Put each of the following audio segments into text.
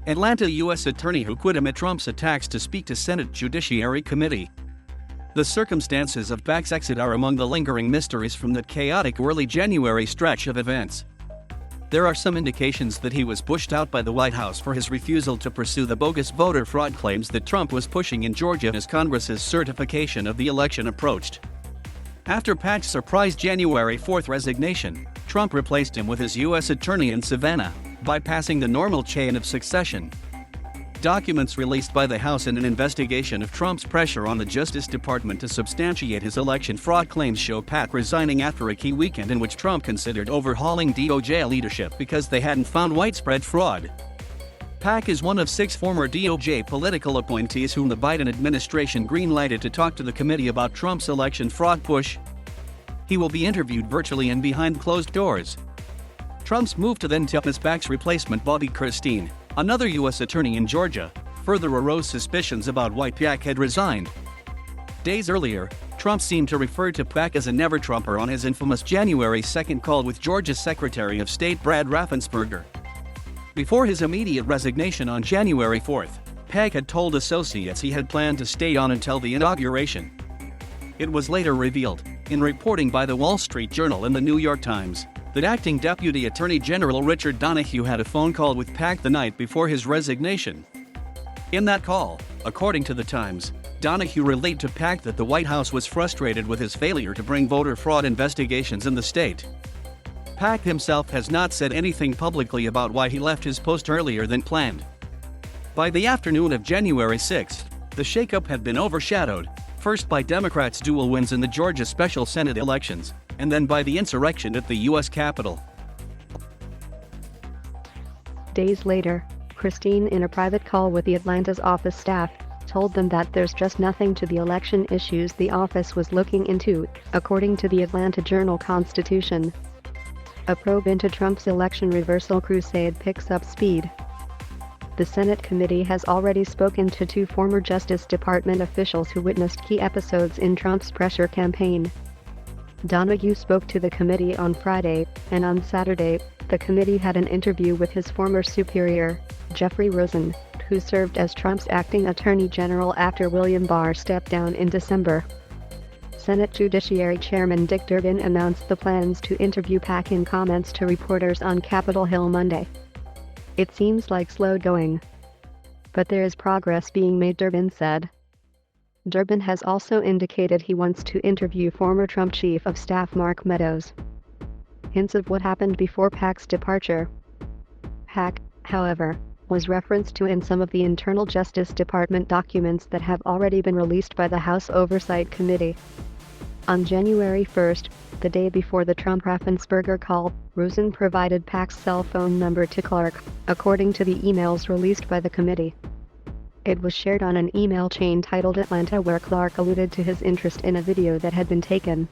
Atlanta U.S. attorney who quit amid Trump's attacks to speak to Senate Judiciary Committee. The circumstances of PAC's exit are among the lingering mysteries from that chaotic early January stretch of events. There are some indications that he was pushed out by the White House for his refusal to pursue the bogus voter fraud claims that Trump was pushing in Georgia as Congress's certification of the election approached. After PAC's surprise January 4 resignation, Trump replaced him with his U.S. attorney in Savannah, bypassing the normal chain of succession. Documents released by the House in an investigation of Trump's pressure on the Justice Department to substantiate his election fraud claims show PAC resigning after a key weekend in which Trump considered overhauling DOJ leadership because they hadn't found widespread fraud. PAC is one of 6 former DOJ political appointees whom the Biden administration greenlighted to talk to the committee about Trump's election fraud push. He will be interviewed virtually and behind closed doors. Trump's move to then tip his PAC's replacement Bobby Christine, another U.S. attorney in Georgia, further arose suspicions about why PAC had resigned. Days earlier, Trump seemed to refer to PAC as a never-Trumper on his infamous January 2 call with Georgia's Secretary of State Brad Raffensperger. Before his immediate resignation on January 4, PAC had told associates he had planned to stay on until the inauguration. It was later revealed, in reporting by the Wall Street Journal and the New York Times, that acting Deputy Attorney General Richard Donahue had a phone call with PAC the night before his resignation. In that call, according to the Times, Donahue relayed to PAC that the White House was frustrated with his failure to bring voter fraud investigations in the state. PAC himself has not said anything publicly about why he left his post earlier than planned. By the afternoon of January 6, the shakeup had been overshadowed, first by Democrats' dual wins in the Georgia special Senate elections, and then by the insurrection at the U.S. Capitol. Days later, Christine, in a private call with the Atlanta's office staff, told them that there's just nothing to the election issues the office was looking into, according to the Atlanta Journal-Constitution. A probe into Trump's election reversal crusade picks up speed. The Senate committee has already spoken to 2 former Justice Department officials who witnessed key episodes in Trump's pressure campaign. Donahue spoke to the committee on Friday, and on Saturday, the committee had an interview with his former superior, Jeffrey Rosen, who served as Trump's acting attorney general after William Barr stepped down in December. Senate Judiciary Chairman Dick Durbin announced the plans to interview PAC in comments to reporters on Capitol Hill Monday. "It seems like slow going. But there is progress being made," Durbin said. Durbin has also indicated he wants to interview former Trump Chief of Staff Mark Meadows. Hints of what happened before PAC's departure. PAC, however, was referenced to in some of the internal Justice Department documents that have already been released by the House Oversight Committee. On January 1, the day before the Trump-Raffensperger call, Rosen provided PAC's cell phone number to Clark, according to the emails released by the committee. It was shared on an email chain titled Atlanta where Clark alluded to his interest in a video that had been taken.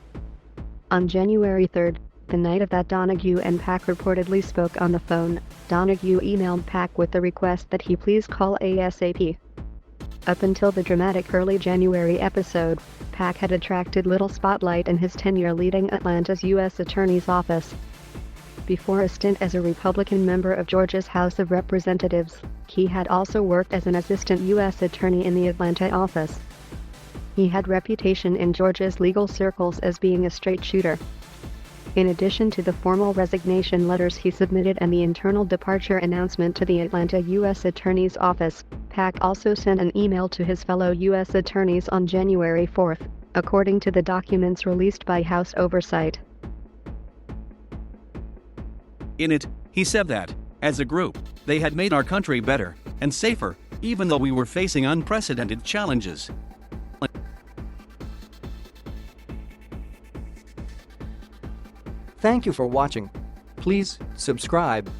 On January 3, the night of that Donahue and PAC reportedly spoke on the phone, Donahue emailed PAC with the request that he please call ASAP. Up until the dramatic early January episode, PAC had attracted little spotlight in his tenure leading Atlanta's U.S. Attorney's Office. Before a stint as a Republican member of Georgia's House of Representatives, he had also worked as an assistant U.S. attorney in the Atlanta office. He had reputation in Georgia's legal circles as being a straight shooter. In addition to the formal resignation letters he submitted and the internal departure announcement to the Atlanta U.S. Attorney's Office, PAC also sent an email to his fellow U.S. attorneys on January 4, according to the documents released by House Oversight. In it, he said that, as a group, they had made our country better and safer, even though we were facing unprecedented challenges. Thank you for watching. Please subscribe